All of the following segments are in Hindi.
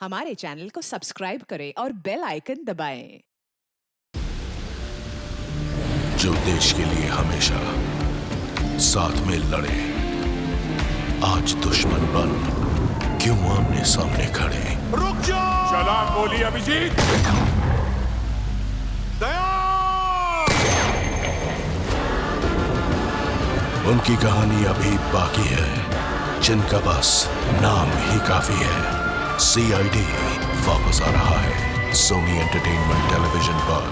हमारे चैनल को सब्सक्राइब करें और बेल आइकन दबाएं। जो देश के लिए हमेशा साथ में लड़े, आज दुश्मन बन क्यों आमने सामने खड़े। रुक जाओ! चला गोली अभिजीत। दया! उनकी कहानी अभी बाकी है, जिनका बस नाम ही काफी है। सीआईडी वापस आ रहा है सोनी एंटरटेनमेंट टेलीविजन पर।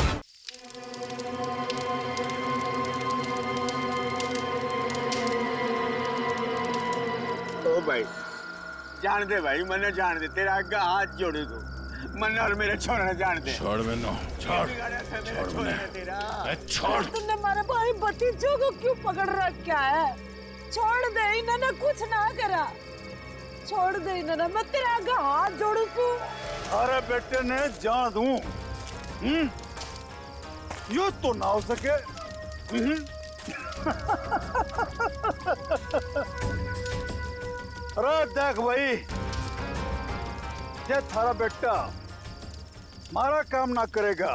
ओ भाई जान दे भाई, मन्ने जान दे, तेरा आगे हाथ जोड़े तू मन्ने और मेरे छोड़ने जान दे। छोड़ मैंने, छोड़ मैंने, छोड़। तुमने हमारे भाई भतीजों को क्यों पकड़ रखा है? छोड़ दे, इन्होंने कुछ ना करा। छोड़ दे इन्होंने, मैं तेरे आगे हाथ जोड़ू तू। अरे बेटे ने जान दूं, यो तो ना हो सके। अरे देख भाई, ये थारा बेटा मारा काम ना करेगा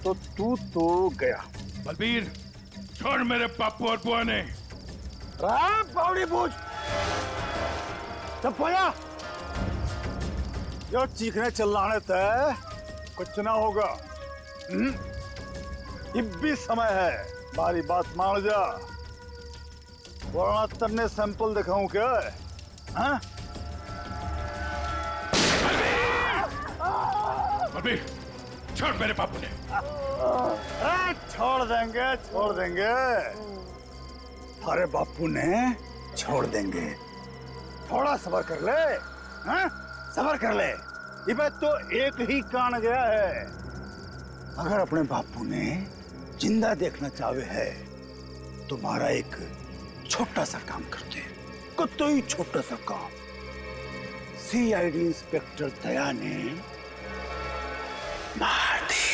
तो तू तो गया। बलबीर, छोड़ मेरे पापू और बुआ ने। पावड़ी पूछ सब पोया, यो चीखने चिल्लाने तय कुछ ना होगा। अब भी समय है, हमारी बात मान जा, वरना तन्ने सैंपल दिखाऊं क्या? हाँ? बलबीर, छोड़ मेरे पापू ने। छोड़ देंगे, छोड़ देंगे, अरे बापू ने छोड़ देंगे। थोड़ा सबर कर ले, हाँ? सबर कर ले। ये तो एक ही कान गया है। अगर अपने बापू ने जिंदा देखना चाहे है तो हमारा एक छोटा सा काम करते हैं, कोई छोटा सा काम। सीआईडी इंस्पेक्टर दया ने मार दे।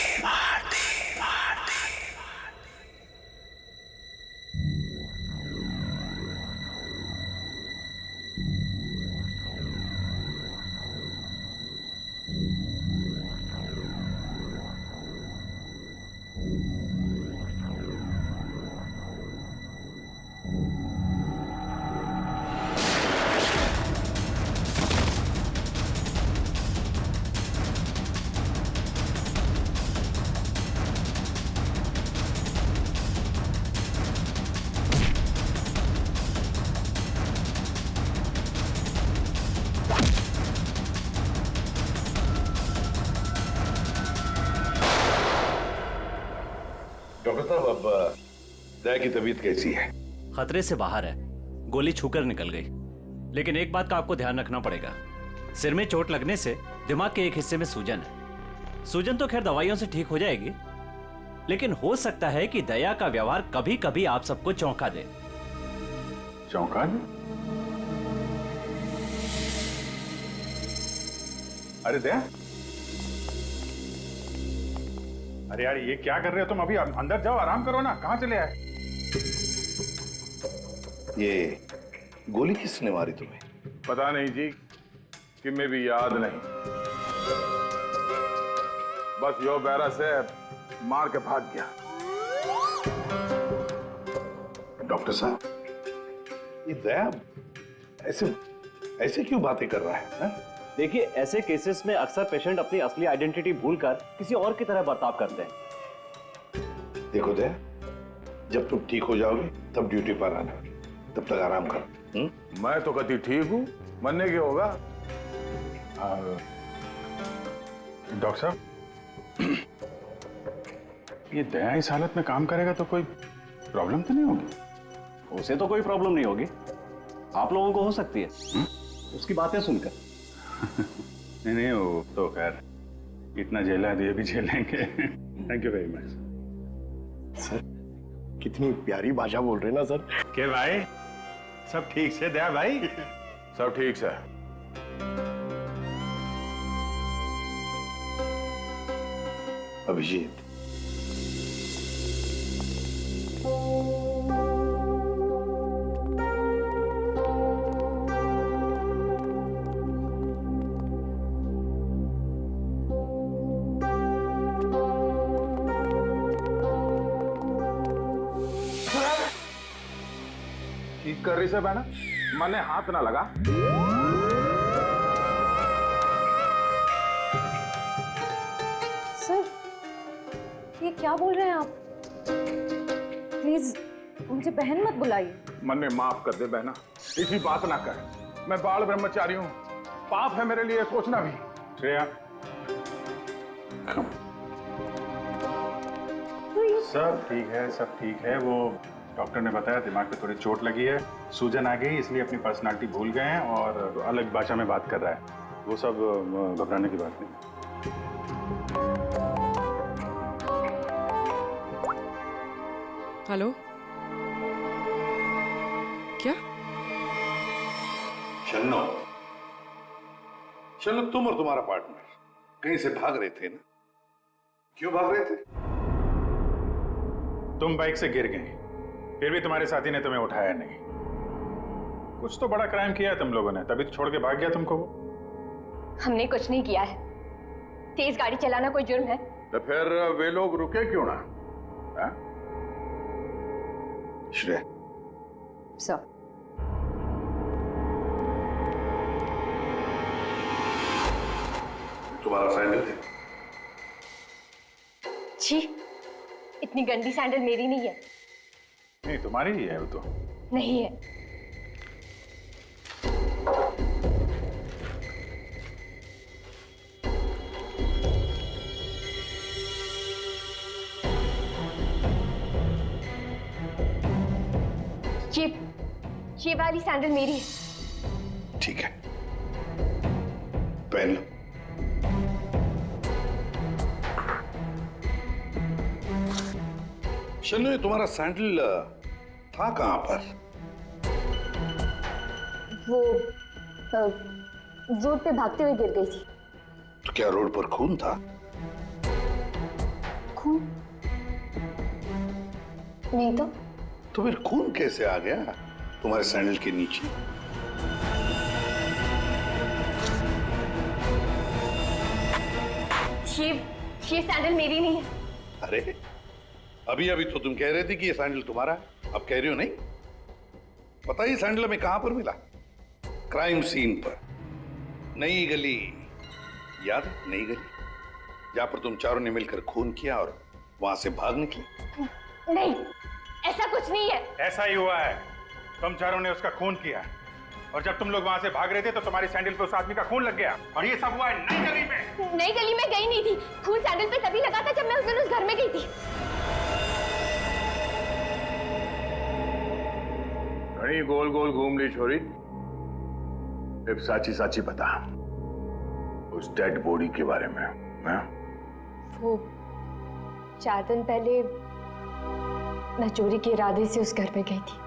डॉक्टर साहब, अब दया की तबीयत कैसी है? खतरे से बाहर है, गोली छूकर निकल गई। लेकिन एक बात का आपको ध्यान रखना पड़ेगा, सिर में चोट लगने से दिमाग के एक हिस्से में सूजन है। सूजन तो खैर दवाइयों से ठीक हो जाएगी, लेकिन हो सकता है कि दया का व्यवहार कभी कभी आप सबको चौंका दे। चौंका दे? अरे दया, अरे यार, ये क्या कर रहे हो तुम? अभी अंदर जाओ, आराम करो ना। कहाँ चले आए? ये गोली किसने मारी तुम्हें? पता नहीं जी, कि मैं भी याद नहीं। बस यो बैरा से मार के भाग गया। डॉक्टर साहब, ये दया ऐसे ऐसे क्यों बातें कर रहा है? देखिए, ऐसे केसेस में अक्सर पेशेंट अपनी असली आइडेंटिटी भूलकर किसी और की तरह बर्ताव करते हैं। देखो दया, जब तुम ठीक हो जाओगे तब ड्यूटी पर आना, तब तक आराम कर। मैं तो कति ठीक हूँ, मरने के होगा। डॉक्टर साहब, ये दया इस हालत में काम करेगा तो कोई प्रॉब्लम तो नहीं होगी? उसे तो कोई प्रॉब्लम नहीं होगी, आप लोगों को हो सकती है उसकी बातें सुनकर। नहीं, वो तो खैर इतना झेला है तो ये भी झेलेंगे। Thank you very much sir. कितनी प्यारी भाषा बोल रहे ना सर। के भाई, सब ठीक से दया भाई? सब ठीक से। अभिजीत, कर रही से बहना? मैंने हाथ ना लगा। सर, ये क्या बोल रहे हैं आप? प्लीज मुझे बहन मत बुलाइए। मन्ने माफ कर दे बहना, इसी बात ना कर। मैं बाल ब्रह्मचारी हूँ, पाप है मेरे लिए सोचना भी। श्रेया, सब ठीक है, सब ठीक है। वो डॉक्टर ने बताया दिमाग पे थोड़ी चोट लगी है, सूजन आ गई, इसलिए अपनी पर्सनालिटी भूल गए हैं और अलग भाषा में बात कर रहा है। वो सब घबराने की बात नहीं। हेलो, क्या? शन्नो, शन्नो, तुम और तुम्हारा पार्टनर कहीं से भाग रहे थे ना? क्यों भाग रहे थे? तुम बाइक से गिर गए, फिर भी तुम्हारे साथी ने तुम्हें उठाया नहीं। कुछ तो बड़ा क्राइम किया है तुम लोगों ने, तभी तो छोड़ के भाग गया तुमको वो। हमने कुछ नहीं किया है। तेज गाड़ी चलाना कोई जुर्म है? तो फिर वे लोग रुके क्यों ना? हा? श्रेया, सर, तुम्हारा सैंडल है? छी, इतनी गंदी सैंडल मेरी नहीं है। नहीं, तुम्हारी ही है वो तो। नहीं है। ये वाली सैंडल मेरी है। ठीक है, पहन लो। शन्नु, ये तुम्हारा सैंडल था कहां पर? वो रोड पे भागते हुए गिर गई थी। तो क्या रोड पर खून था? खून? नहीं तो फिर खून कैसे आ गया तुम्हारे सैंडल के नीचे? ये सैंडल मेरी नहीं है। अरे, अभी अभी तो तुम कह रहे थे कि ये सैंडल तुम्हारा है, अब कह रही हो नहीं? बताइए, सैंडल में कहां पर मिला? क्राइम सीन पर, नई गली, याद है? नई गली, जहां पर तुम चारों ने मिलकर खून किया और वहां से भाग निकले। नहीं, ऐसा कुछ नहीं है। ऐसा ही हुआ है, तुम चारों ने उसका खून किया और जब तुम लोग वहां से भाग रहे थे तो तुम्हारी सैंडल पे उस आदमी का खून लग गया और ये सब हुआ है नई गली में। नई गली में गई नहीं थी, खून सैंडल पे तभी लगा था जब मैं उस दिन उस घर में गई थी। घड़ी गोल गोल घूम ली छोरी, अब साची साची बता उस डेड बॉडी के बारे में। हाँ? वो 4 दिन पहले मैं चोरी के इरादे से उस घर में गई थी।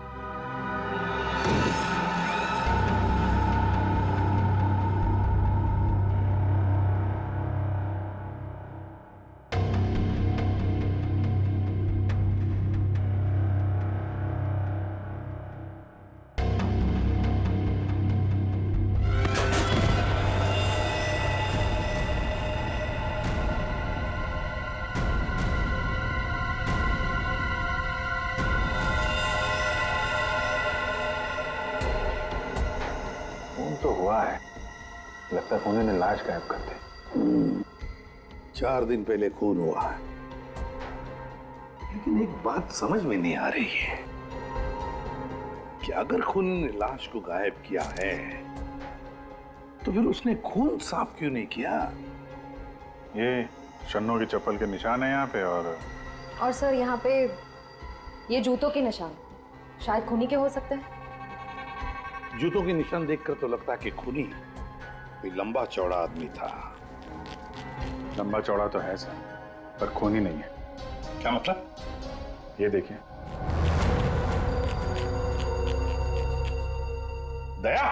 तो हुआ है, लगता है उन्होंने लाश गायब कर दी। 4 दिन पहले खून हुआ है, लेकिन एक बात समझ में नहीं आ रही है कि अगर खून ने लाश को गायब किया है तो फिर उसने खून साफ क्यों नहीं किया? ये शन्नो की चप्पल के निशान है यहाँ पे और सर यहाँ पे ये जूतों के निशान शायद खूनी के हो सकते हैं। जूतों के निशान देखकर तो लगता है कि खूनी कोई लंबा चौड़ा आदमी था। लंबा चौड़ा तो है सर, पर खूनी नहीं है। क्या मतलब? ये देखिए। दया,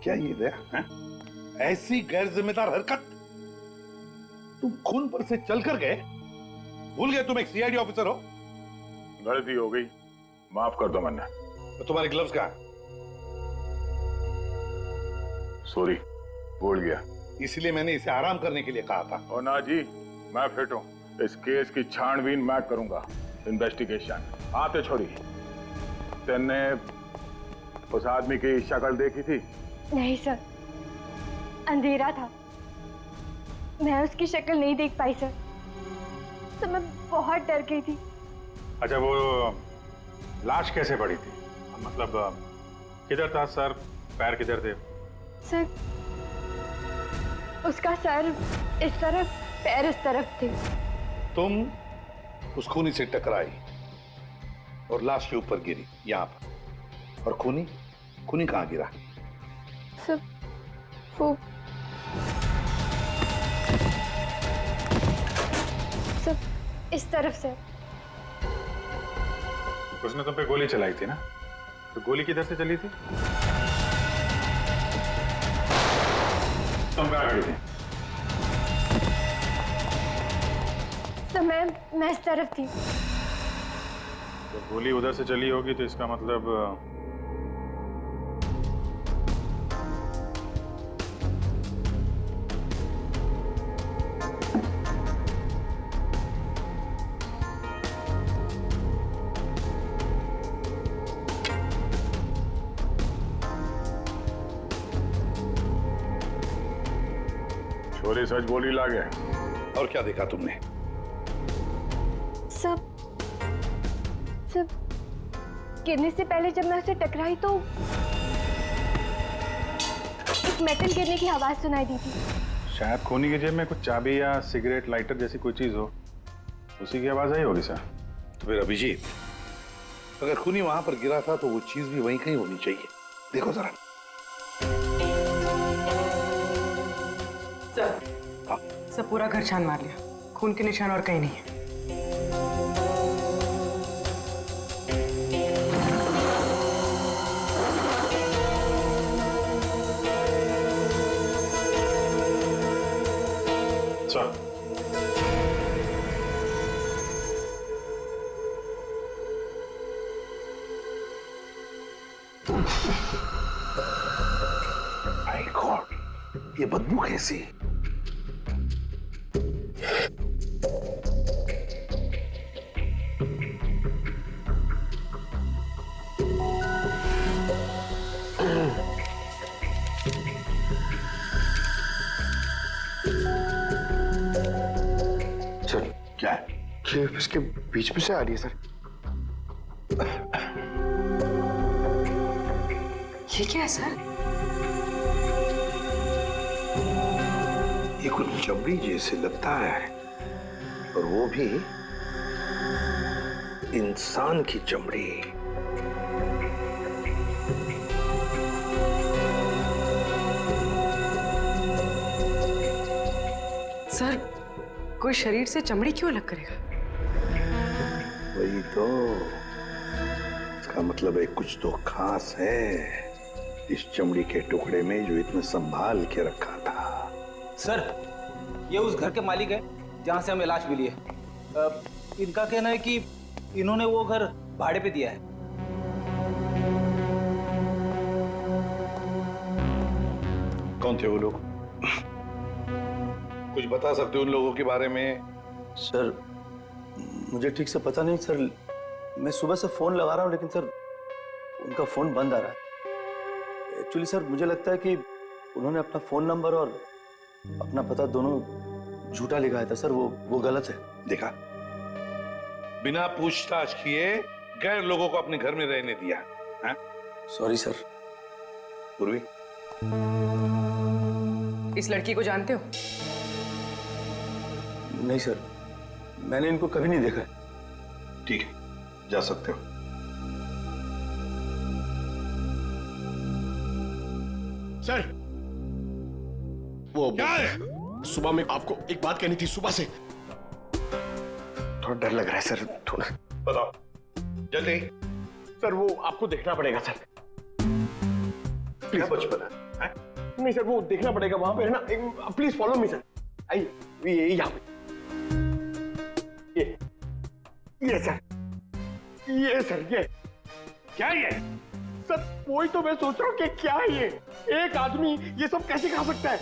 क्या ये दया है? ऐसी गैर जिम्मेदार हरकत? तुम खून पर से चलकर गए? भूल गए तुम एक सीआईडी ऑफिसर हो? गलती हो गई, माफ कर दो मन्ना। तो तुम्हारे ग्लव्स कहाँ? सॉरी, भूल गया। इसलिए मैंने इसे आराम करने के लिए कहा था। और ना जी, मैं फिट हूँ, इस केस की छानबीन मैं करूंगा, इन्वेस्टिगेशन। आते छोड़ी, तेने उस आदमी की शक्ल देखी थी? नहीं सर, अंधेरा था, मैं उसकी शक्ल नहीं देख पाई सर, तो मैं बहुत डर गई थी। अच्छा, वो लाश कैसे पड़ी थी? मतलब किधर था सर, पैर किधर थे? सर, उसका सर इस तरफ, पैर इस तरफ थे। तुम उस खूनी से टकराई और लाश के ऊपर गिरी यहाँ पर, और खूनी कहाँ गिरा? सर, वो सब इस तरफ से। उसने तुम पे गोली चलाई थी ना, तो गोली किधर से चली थी? तुम कहाँ खड़ी थी? सर, मैं इस तरफ थी। जब गोली उधर से चली होगी तो इसका मतलब छोरी सच बोली लागे। और क्या देखा तुमने? सब गिरने से पहले जब मैं उसे टकराई तो एक मेटल गिरने की आवाज सुनाई दी थी। शायद खूनी की जेब में कुछ चाबी या सिगरेट लाइटर जैसी कोई चीज हो, उसी की आवाज आई होगी सर। तो फिर अभिजीत, अगर खूनी वहां पर गिरा था तो वो चीज भी वहीं कहीं होनी चाहिए। देखो जरा। सब पूरा घर छान मार लिया, खून के निशान और कहीं नहीं है। माय गॉड, ये बदबू कैसी? सर क्या है? ये इसके बीच में से आ रही है सर। ये क्या है सर? ये कुछ चमड़ी जैसे लगता है, और वो भी इंसान की चमड़ी। सर, कोई शरीर से चमड़ी क्यों अलग करेगा? वही तो, इसका मतलब है कुछ तो खास है इस चमड़ी के टुकड़े में जो इतना संभाल के रखा था। सर, ये उस घर के मालिक है जहां से हमें लाश मिली है। इनका कहना है कि इन्होंने वो घर भाड़े पे दिया है। कौन थे वो लोग? कुछ बता सकते हो उन लोगों के बारे में? सर, मुझे ठीक से पता नहीं सर। मैं सुबह से फोन लगा रहा हूँ लेकिन सर उनका फोन बंद आ रहा है। एक्चुअली सर मुझे लगता है कि उन्होंने अपना फोन नंबर और अपना पता दोनों झूठा लिखा था सर। वो गलत है। देखा, बिना पूछताछ किए गैर लोगों को अपने घर में रहने दिया। Sorry sir. पूर्वी, इस लड़की को जानते हो? नहीं सर, मैंने इनको कभी नहीं देखा। ठीक है, जा सकते हो। सर, वो क्या है? सुबह में आपको एक बात कहनी थी, सुबह से। थोड़ा डर लग रहा है सर, थोड़ा। बताओ जल्दी। सर, वो आपको देखना पड़ेगा सर। क्या बचपन है? नहीं सर, वो देखना पड़ेगा वहां पे ना। Please follow me sir. आई ये यहाँ पे। ये सर, ये सर, ये क्या है? सर, वही तो मैं सोच रहा हूँ कि क्या है ये? एक आदमी ये सब कैसे खा सकता है?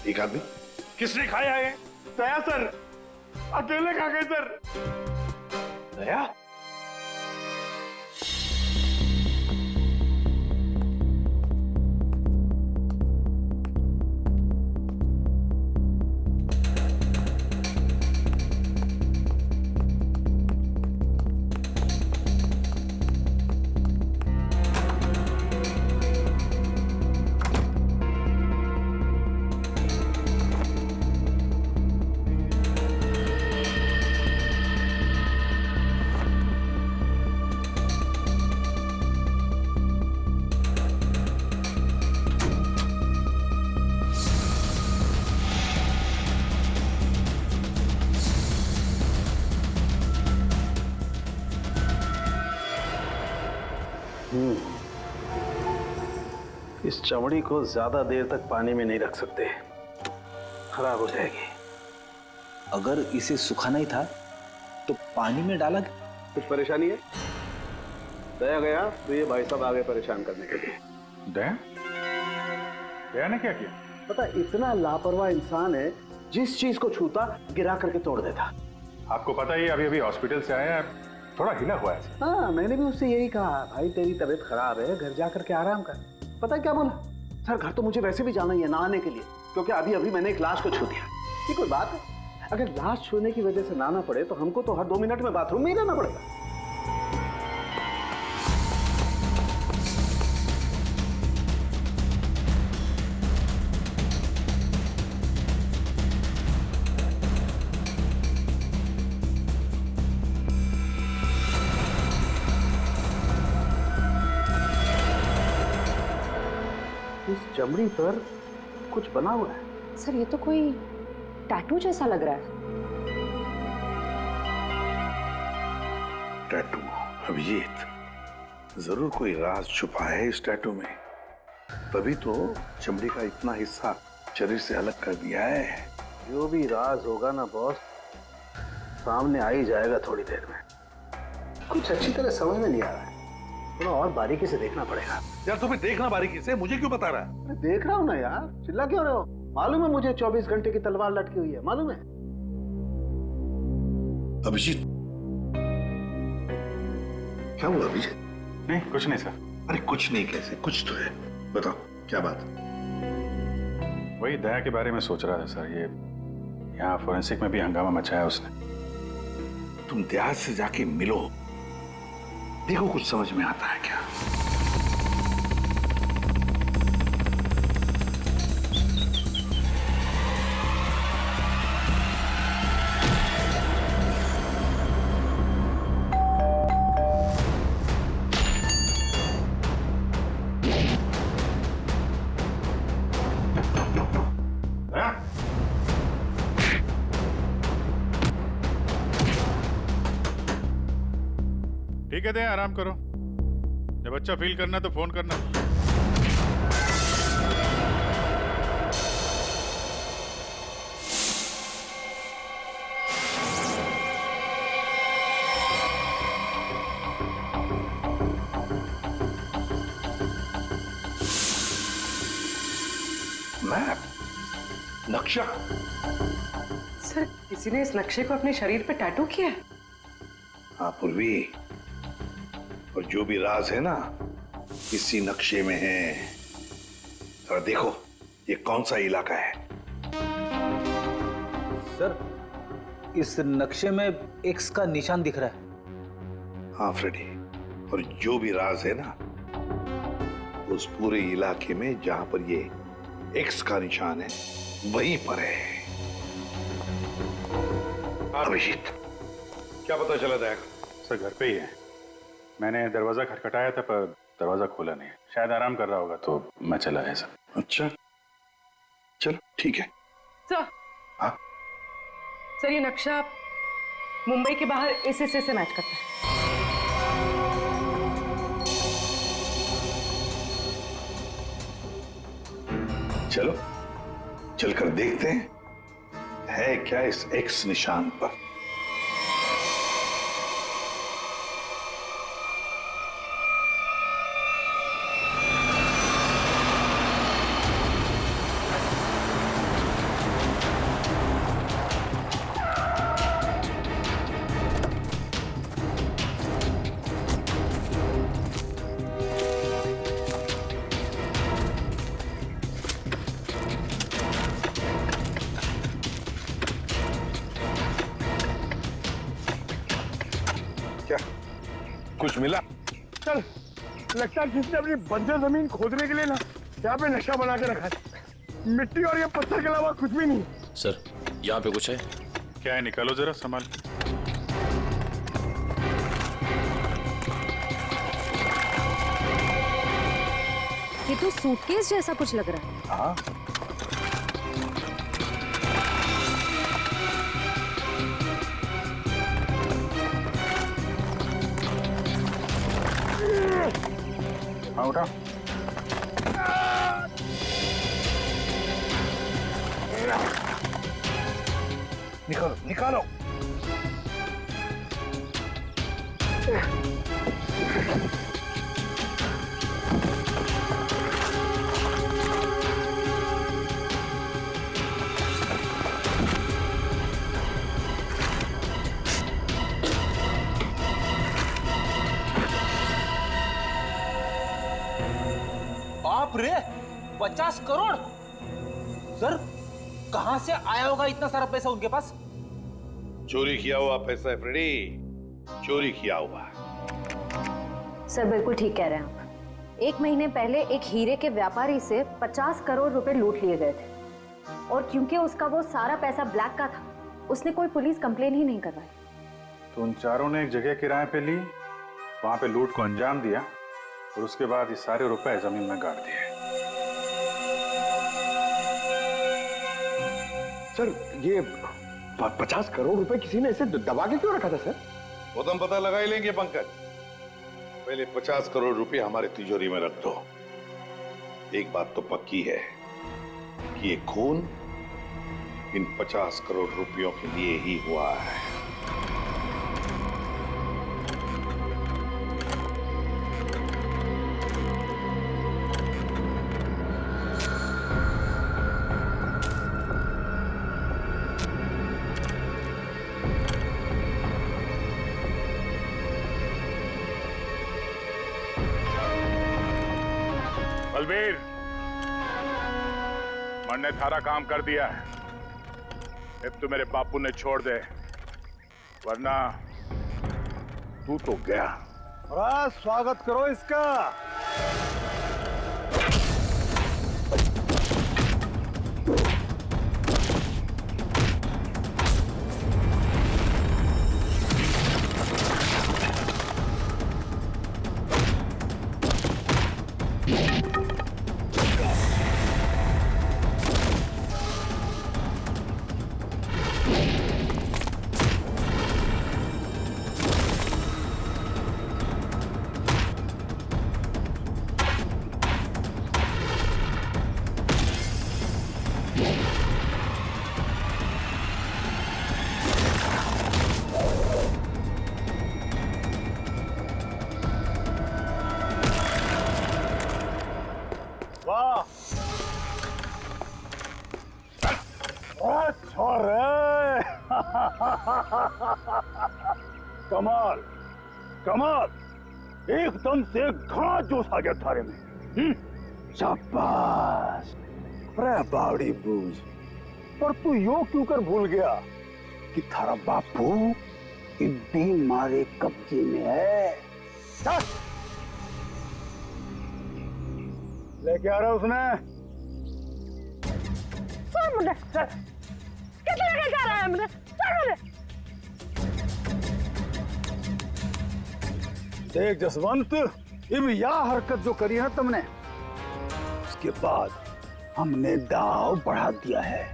एक आदमी? किसने खाया है? दया सर, अकेले खा गए सर। दया, इस चमड़ी को ज्यादा देर तक पानी में नहीं रख सकते, खराब हो जाएगी। अगर इसे सुखाना ही था तो पानी में डाला। कुछ परेशानी है? दया गया तो ये भाई साहब आगे परेशान करने के लिए। दया? दया ने क्या किया? पता, इतना लापरवाह इंसान है, जिस चीज को छूता गिरा करके तोड़ देता। आपको पता ही अभी अभी हॉस्पिटल से आया है, थोड़ा हिला हुआ है। हाँ, मैंने भी उससे यही कहा, भाई तेरी तबीयत खराब है, घर जा करके आराम कर। पता है क्या बोला? सर घर तो मुझे वैसे भी जाना ही है नहाने के लिए, क्योंकि अभी अभी मैंने एक लाश को छू दिया। ये कोई बात है? अगर लाश छूने की वजह से नहाना पड़े तो हमको तो हर 2 मिनट में बाथरूम में ही रहना पड़ेगा। इस चमड़ी पर कुछ बना हुआ है। सर ये तो कोई टैटू जैसा लग रहा है। टैटू? अभिजीत, जरूर कोई राज छुपा है इस टैटू में, तभी तो चमड़ी का इतना हिस्सा शरीर से अलग कर दिया है। जो भी राज होगा ना बॉस, सामने आ ही जाएगा थोड़ी देर में। कुछ अच्छी तरह समझ में नहीं आ रहा है, थोड़ा और बारीकी से देखना पड़ेगा। यार तुम्हें देखना बारीकी से, मुझे क्यों बता रहा है? मैं देख रहा हूँ ना यार, चिल्ला क्यों रहे हो? मालूम है मुझे 24 घंटे की तलवार लटकी हुई है, मालूम है। अभिजीत, क्या हुआ अभिजीत? नहीं कुछ नहीं सर। अरे कुछ नहीं कैसे? कुछ तो है, बताओ क्या बात? वही दया के बारे में सोच रहा था सर। ये यहाँ फोरेंसिक में भी हंगामा मचाया उसने। तुम दया से जाके मिलो, देखो कुछ समझ में आता है क्या। ठीक है दया, आराम करो। जब अच्छा फील करना तो फोन करना। मैप, नक्शा। सर किसी ने इस नक्शे को अपने शरीर पे टैटू किया है। हाँ पूर्वी, और जो भी राज है ना इसी नक्शे में है। जरा देखो ये कौन सा इलाका है। सर इस नक्शे में एक्स का निशान दिख रहा है। हाँ फ्रेडी, और जो भी राज है ना उस पूरे इलाके में जहां पर ये एक्स का निशान है वहीं पर है। अभिजीत, क्या पता चला दया? सर घर पे ही है। मैंने दरवाजा खटखटाया था पर दरवाजा खोला नहीं। शायद आराम कर रहा होगा तो मैं चला आया सर। अच्छा चलो ठीक है। सर, हाँ सर ये नक्शा मुंबई के बाहर इस हिस्से से मैच करता है। चलो चलकर देखते हैं है क्या इस एक्स निशान पर। कुछ मिला? सर लगता है किसने अपनी बंजर जमीन खोदने के लिए ना यहाँ पे नक्शा बना के रखा है। मिट्टी और ये पत्थर के अलावा कुछ भी नहीं। सर यहाँ पे कुछ है? क्या है, निकालो जरा संभाल। ये तो सूटकेस जैसा कुछ लग रहा है। हाँ हाँ उठा। निकालो निकालो। बाप रे, 50 करोड़। सर कहां से आया होगा इतना सारा पैसा उनके पास? चोरी किया हुआ पैसा है फ्रेडी, चोरी किया हुआ। सर बिल्कुल ठीक कह रहे हैं आप। 1 महीने पहले एक हीरे के व्यापारी से 50 करोड़ रुपए लूट लिए गए थे और क्योंकि उसका वो सारा पैसा ब्लैक का था, उसने कोई पुलिस कंप्लेन ही नहीं करवाई। तो उन चारों ने एक जगह किराए पे ली, वहां पे लूट को अंजाम दिया और उसके बाद ये सारे रुपए जमीन में गाड़ दिए। सर ये 50 करोड़ रुपए किसी ने ऐसे दबा के क्यों रखा था सर? वो तो हम पता लगा ही लेंगे पंकज। पहले 50 करोड़ रुपए हमारे तिजोरी में रख दो। एक बात तो पक्की है कि ये खून इन 50 करोड़ रुपयों के लिए ही हुआ है। बलबीर, मन ने थारा काम कर दिया है। अब तो मेरे बापू ने छोड़ दे, वरना तू तो गया। स्वागत करो इसका। कमाल कमाल, एकदम से घना जोश आ गया थारे में। शाबाश। अरे बावड़ी बूझ, पर तू यो क्यों कर भूल गया कि थारा बापू इब्बी मारे कब्जे में है। लेके आ रहा उसने। मुझे कितने लेके जा रहा है मुझे? देख जसवंत, इब यह हरकत जो करी है तुमने, उसके बाद हमने दाव बढ़ा दिया है।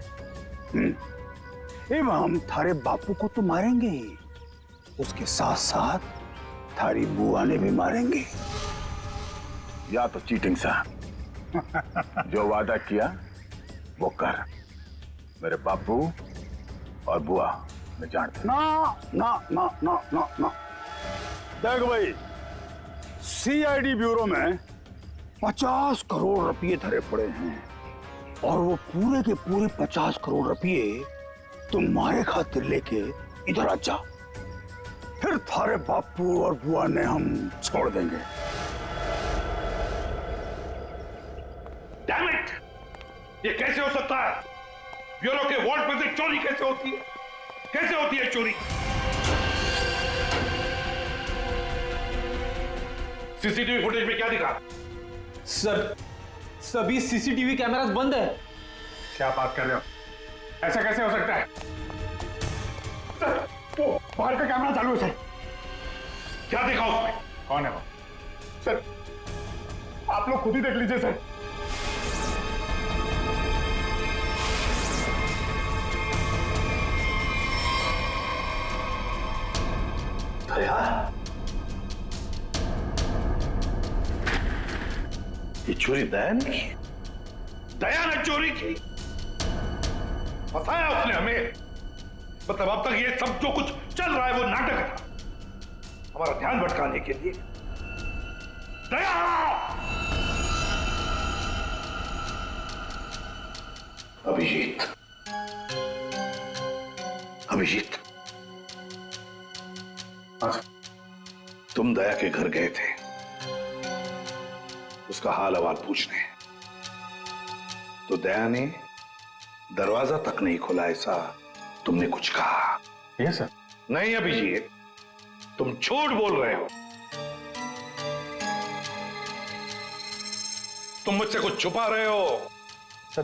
इब हम थारे बापू को तो मारेंगे ही, उसके साथ साथ थारी बुआ ने भी मारेंगे। या तो चीटिंग सा जो वादा किया वो कर। मेरे बापू और बुआ मैं जानता। ना ना ना ना ना ना। देख भाई, सीआईडी ब्यूरो में 50 करोड़ रुपए धरे पड़े हैं और वो पूरे के पूरे 50 करोड़ रुपए तुम्हारे खातिर लेके इधर आ जा, फिर थारे बापू और बुआ ने हम छोड़ देंगे। Damn it! ये कैसे हो सकता है? ब्यूरो के वार्ड में से चोरी कैसे होती है? कैसे होती है चोरी? सीसीटीवी फुटेज में क्या दिखा? सर, सभी सीसीटीवी कैमरास बंद है। क्या बात कर रहे हो? ऐसा कैसे हो सकता है? सर, वो बाहर का कैमरा चालू है सर। क्या देखा उसमें? कौन है वो? सर, आप लोग खुद ही देख लीजिए सर। दया, ये चोरी दया ने की? दया ने चोरी की? फंसाया उसने हमें। मतलब अब तक ये सब जो कुछ चल रहा है वो नाटक था, हमारा ध्यान भटकाने के लिए। दया! अभिजीत, अभिजीत, तुम दया के घर गए थे उसका हाल अहवाल पूछने, तो दया ने दरवाजा तक नहीं खोला, ऐसा तुमने कुछ कहा? Yes sir. नहीं अभिजीत, तुम झूठ बोल रहे हो। तुम मुझसे कुछ छुपा रहे हो। सर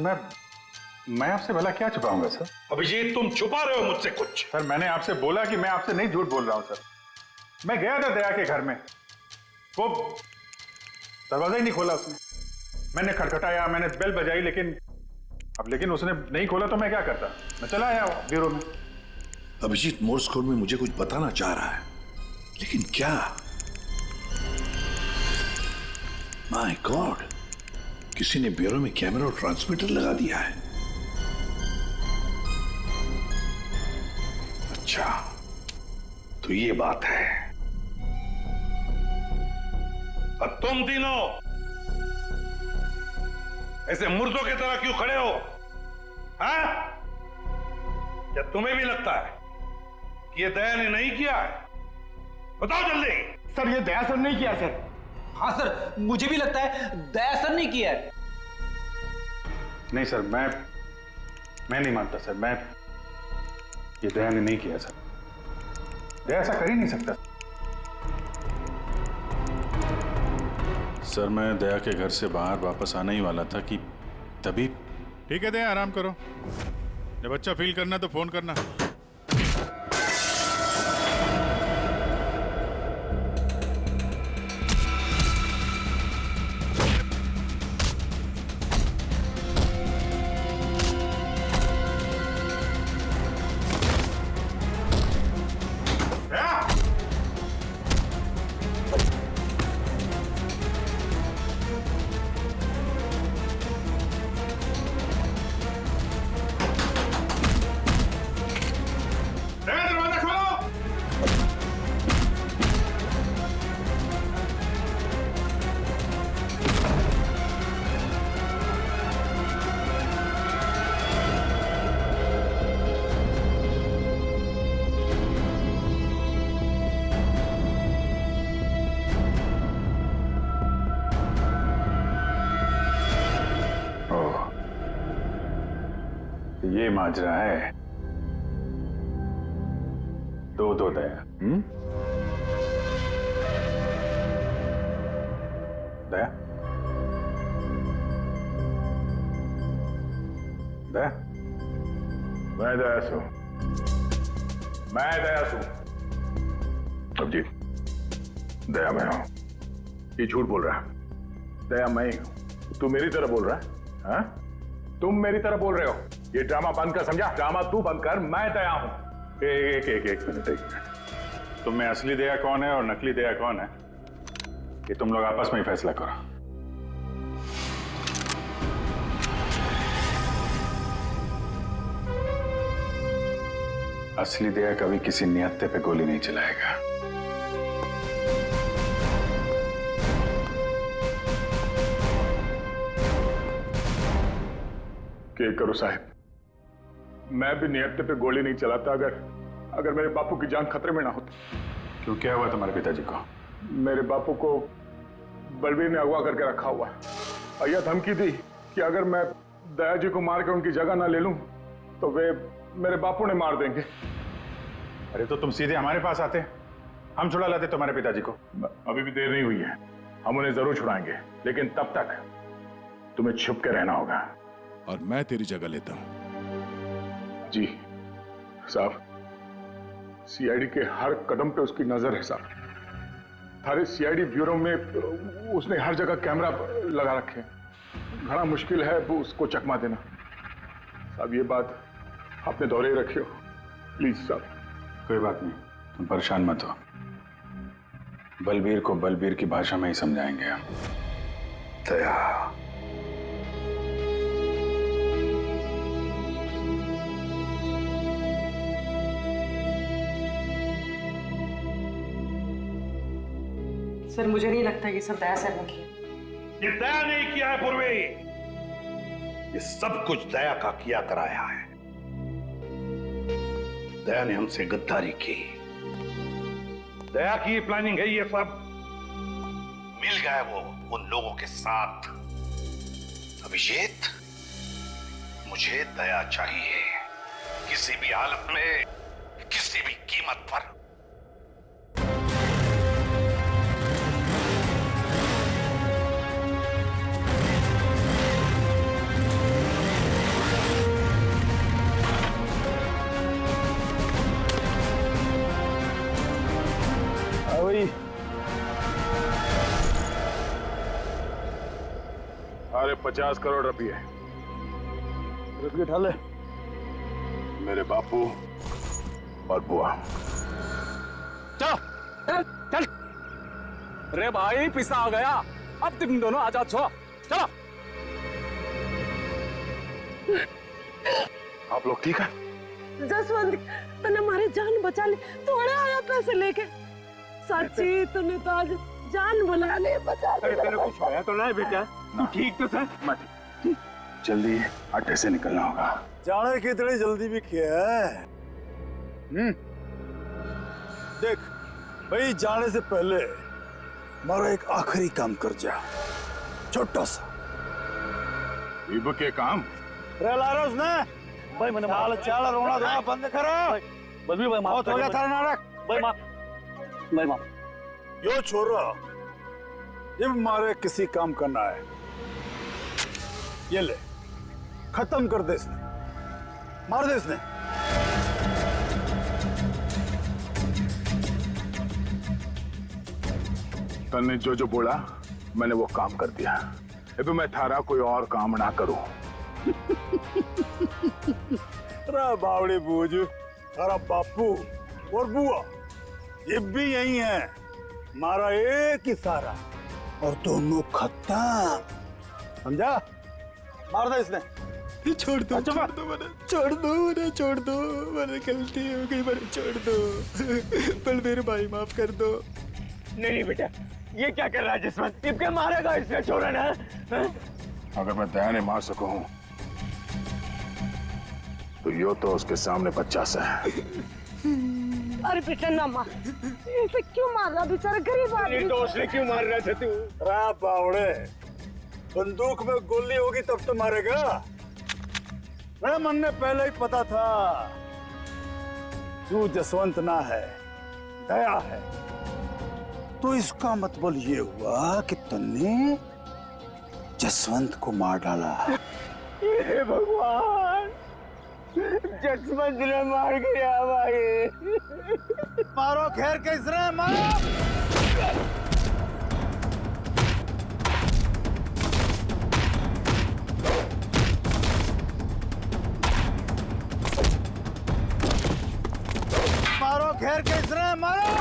मैं आपसे भला क्या छुपाऊंगा सर? अभिजीत, तुम छुपा रहे हो मुझसे कुछ। सर मैंने आपसे बोला कि मैं आपसे नहीं झूठ बोल रहा हूं सर। मैं गया था दया के घर में, वो दरवाजा ही नहीं खोला उसने। मैंने खटखटाया, मैंने बेल बजाई, लेकिन उसने नहीं खोला तो मैं क्या करता? मैं चला आया ब्यूरो में। अभिजीत मोर्स कोड में मुझे कुछ बताना चाह रहा है, लेकिन क्या? माय गॉड, किसी ने ब्यूरो में कैमरा और ट्रांसमीटर लगा दिया है। अच्छा, तो ये बात है। अब तुम तीनों ऐसे मुर्दों की तरह क्यों खड़े हो? हाँ? क्या तुम्हें भी लगता है कि ये दया ने नहीं किया है? बताओ जल्दी। सर, ये दया सर नहीं किया सर। हाँ सर, मुझे भी लगता है दया सर ने किया है। नहीं सर, मैं नहीं मानता सर। ये दया ने नहीं किया सर। दया ऐसा कर ही नहीं सकता। सर मैं दया के घर से बाहर वापस आने ही वाला था कि तभी। ठीक है दया, आराम करो। जब अच्छा फील करना तो फोन करना। ये माजरा है। दो दया। दया, दया, मैं दया सू। अब जी, दया मैं हूं। ये झूठ बोल रहा है। दया मैं ही हूं। तू मेरी तरह बोल रहा है? हाँ? तुम मेरी तरह बोल रहे हो। ये ड्रामा बंद कर, समझा? ड्रामा तू बंद कर। मैं दया हूं। एक मिनट। तुम में असली दया कौन है और नकली दया कौन है, ये तुम लोग आपस में ही फैसला करो। असली दया कभी किसी निहत्थे पे गोली नहीं चलाएगा। क्या करो साहब, मैं भी निहत्थे पे गोली नहीं चलाता अगर मेरे बापू की जान खतरे में ना होती। क्यों, क्या हुआ तुम्हारे पिताजी को? मेरे बापू को बलबीर ने अगवा करके रखा हुआ है। और यह धमकी दी कि अगर मैं दया जी को मार के उनकी जगह ना ले लूं तो वे मेरे बापू ने मार देंगे। अरे तो तुम सीधे हमारे पास आते, हम छुड़ा लाते तुम्हारे पिताजी को। अभी भी देर नहीं हुई है। हम उन्हें जरूर छुड़ाएंगे, लेकिन तब तक तुम्हें छुप के रहना होगा। और मैं तेरी जगह लेता हूं। जी साहब, सीआईडी के हर कदम पे उसकी नजर है साहब। सारे सीआईडी ब्यूरो में उसने हर जगह कैमरा लगा रखे हैं। बड़ा मुश्किल है वो उसको चकमा देना। साहब ये बात अपने दौरे रखियो प्लीज साहब। कोई बात नहीं, तुम परेशान मत हो। बलबीर को बलबीर की भाषा में ही समझाएंगे हम। दया, सर मुझे नहीं लगता ये सब दया सर ने किया। ये दया नहीं किया है पूर्वी, ये सब कुछ दया का किया कराया है। दया ने हमसे गद्दारी की, दया की प्लानिंग है ये सब। मिल गए वो उन लोगों के साथ। अभिजीत, मुझे दया चाहिए, किसी भी हालत में, किसी भी कीमत पर। अरे 50 करोड़ रुपये ढाले मेरे बापू और बुआ। चल चल। अरे भाई पिसा आ गया, अब तुम दोनों आ जाओ। चलो। आप लोग ठीक है? जसवंत, तूने हमारी जान बचा ली। थोड़े आया पैसे लेके। सच्ची तूने तो आज जान बना ले, बचा ले। तेरे कुछ होया तो नहीं बेटा? तू ठीक तो सर? मत जल्दी अड्डे से निकलना होगा। जाने की इतनी जल्दी भी क्या है? देख भाई, जाने से पहले मारा एक आखिरी काम कर जा, छोटा सा। इब के काम रे लारोस ने भाई मैंने माल चाल रोना धोना बंद करो। बलबीर भाई बहुत हो गया थारा नाटक। भाई माफ। यो छोरा, जब मारे किसी काम करना है, ये ले, खत्म कर दे इसने, मार दे इसने। तन्ने जो बोला मैंने वो काम कर दिया। अब मैं थारा कोई और काम ना करूं। अरे बावड़ी बूझ, तारा बापू और बुआ ये भी यही है। मारा एक ही सारा और दोनों खत्म, समझा? मार दे इसने। छोड़ दो मैंने गलती हो गई, मैंने छोड़ दो। बलबीर भाई माफ कर दो। नहीं बेटा, ये क्या कर रहा है जसवंत? ये क्या मारेगा इसने? छोड़ा ना। अगर मैं दया ने मार सकूं तो यो तो उसके सामने 50 है। अरे बेटा ना मार, इसे क्यों मार रहा? बेचारा गरीब आदमी। दोस्त ने क्यों मार रहा था तू? रा बावड़े, बंदूक में गोली होगी तब तो मारेगा। मेरे मन में पहले ही पता था तू जसवंत ना है, दया है। तो इसका मतलब ये हुआ कि तुमने जसवंत को मार डाला। हे भगवान, जसवंत ने मार गया भाई। मारो घेर के इसने, मारो। मारो घेर के इसने, मारो।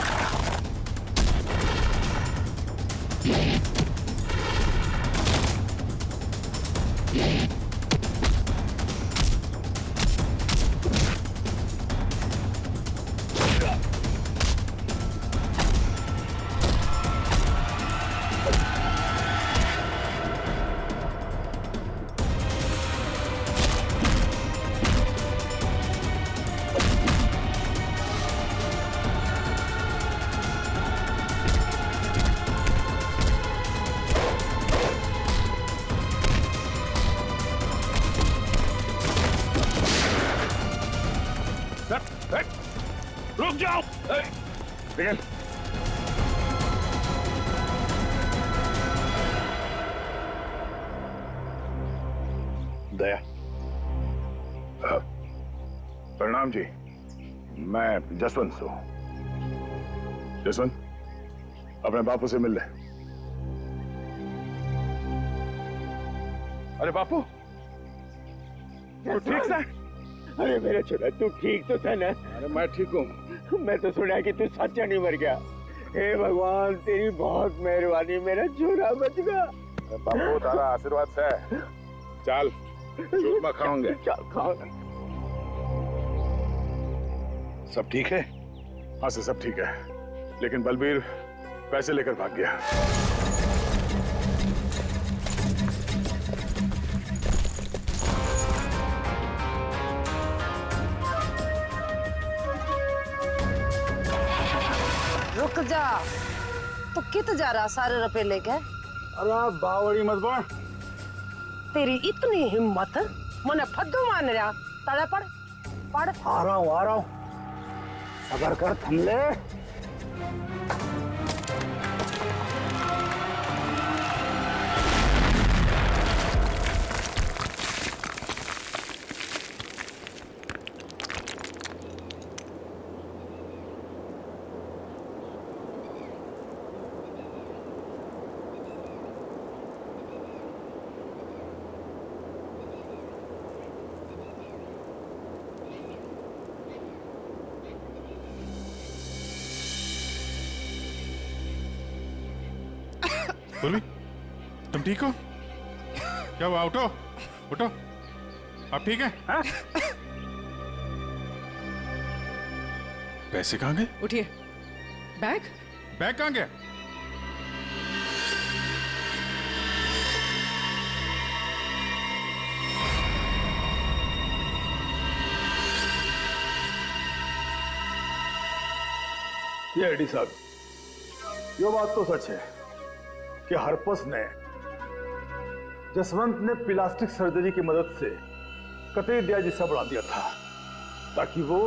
रुक जाओ। लेकिन दया। प्रणाम जी, मैं जसवंत हूं। जसवंत, अपने बापू से मिल ले। अरे बापू, तू ठीक था? अरे मेरा छोटा, तू ठीक तो था ना? अरे मैं ठीक हूँ। मैं तो सुना कि तू सच्चा नहीं मर गया। हे भगवान, तेरी बहुत मेहरबानी, मेरा छोरा बच गया। बापू, तारा आशीर्वाद से चल चूरमा खाओगे। चल खाओ। सब ठीक है? हाँ सर, सब ठीक है, लेकिन बलबीर पैसे लेकर भाग गया। रुक जा, तो कित जा रहा सारे रुपए लेके? अरे बावड़ी मत बन। तेरी इतनी हिम्मत, मने फद्दू मान रहा। ताला पढ़ पढ़। आ रहा हूँ। सबर कर थमले। बोली, तुम ठीक हो? क्या हुआ? उठो उठो, आप ठीक है? हाँ? पैसे कहाँ गए? उठिए। बैग कहाँ गया? ये एडी साहब, ये बात तो सच है कि हरपस ने जसवंत ने प्लास्टिक सर्जरी की मदद से कतई दया जिसा बढ़ा दिया था ताकि वो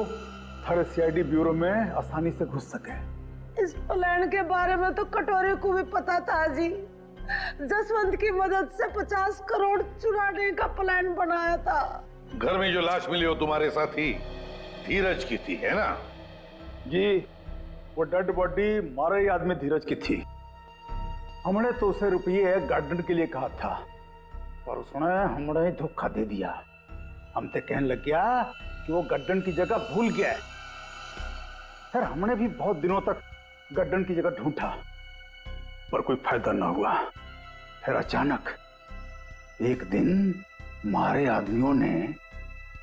थारे सीआईडी ब्यूरो में आसानी से घुस सके। इस प्लान के बारे में तो कटोरे को भी पता था जी। जसवंत की मदद से 50 करोड़ चुराने का प्लान बनाया था। घर में जो लाश मिली वो तुम्हारे साथी धीरज की थी, है ना? जी, वो डेड बॉडी मारे आदमी धीरज की थी। हमने तो उसे रुपये गार्डन के लिए कहा था, पर उसने हमने धोखा दे दिया। हम तो कहने लग गया कि वो गार्डन की जगह भूल गया। फिर हमने भी बहुत दिनों तक गार्डन की जगह ढूंढा, पर कोई फायदा ना हुआ। फिर अचानक एक दिन मारे आदमियों ने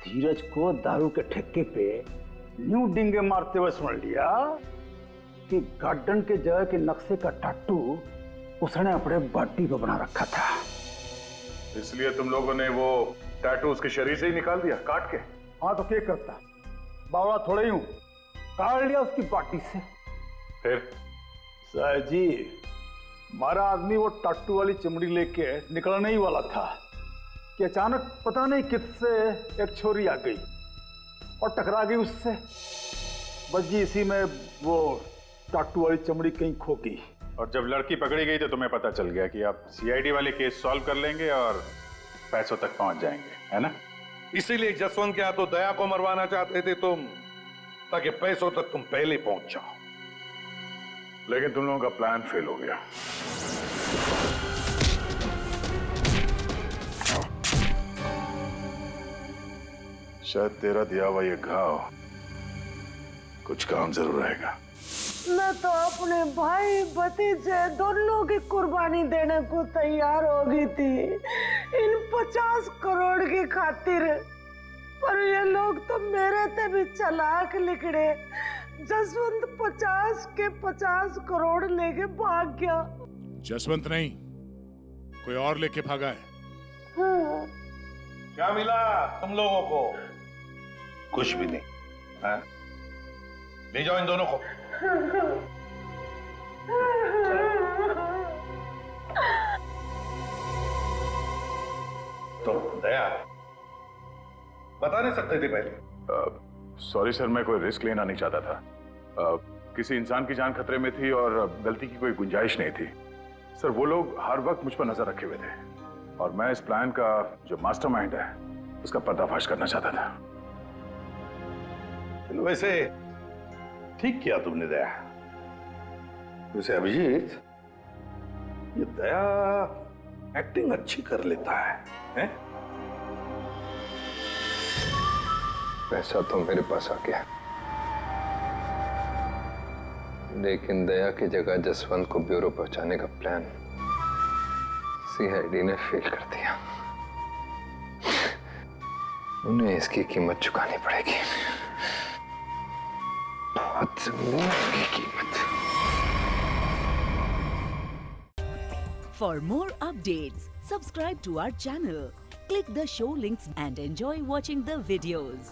धीरज को दारू के ठेके पे न्यू डिंगे मारते हुए सुन लिया कि गार्डन के जगह के नक्शे का टाटू उसने अपने बॉडी पे बना रखा था। इसलिए तुम लोगों ने वो टैटू उसके शरीर से ही निकाल दिया, काट के? हाँ, तो क्या करता, बावड़ा थोड़ा ही हूं, काट लिया उसकी बॉडी से। फिर सर जी, हमारा आदमी वो टाटू वाली चमड़ी लेके निकलने ही वाला था कि अचानक पता नहीं किससे एक छोरी आ गई और टकरा गई उससे। बस जी इसी में वो टाटू वाली चमड़ी कहीं खो गई। और जब लड़की पकड़ी गई तो तुम्हें पता चल गया कि आप सीआईडी वाले केस सॉल्व कर लेंगे और पैसों तक पहुंच जाएंगे, है ना? इसीलिए जसवंत के हाथों दया को मरवाना चाहते थे तुम, ताकि पैसों तक तुम पहले पहुंच जाओ। लेकिन तुम लोगों का प्लान फेल हो गया। शायद तेरा दिया हुआ ये घाव कुछ काम जरूर आएगा। मैं तो अपने भाई भतीजे दोनों की कुर्बानी देने को तैयार हो गई थी इन 50 करोड़ की खातिर, पर ये लोग तो मेरे से भी चालाक निकले। जसवंत 50 के 50 करोड़ लेके भाग गया। जसवंत नहीं, कोई और लेके भागा है। हाँ। क्या मिला तुम लोगों को? कुछ भी नहीं। हाँ? ले जाओ इन दोनों को। तो दया बता नहीं सकते थे पहले? सॉरी सर, मैं कोई रिस्क लेना नहीं चाहता था। किसी इंसान की जान खतरे में थी और गलती की कोई गुंजाइश नहीं थी। सर वो लोग हर वक्त मुझ पर नजर रखे हुए थे। और मैं इस प्लान का जो मास्टरमाइंड है उसका पर्दाफाश करना चाहता था। चलो वैसे ठीक किया तुमने दया। वैसे अभिजीत, ये दया एक्टिंग अच्छी कर लेता है? पैसा तो मेरे पास आ गया, लेकिन दया की जगह जसवंत को ब्यूरो पहुंचाने का प्लान सीआईडी ने फेल कर दिया। उन्हें इसकी कीमत चुकानी पड़ेगी, बहुत जमीन की कीमत। For more updates, subscribe to our channel, click the show links and enjoy watching the videos.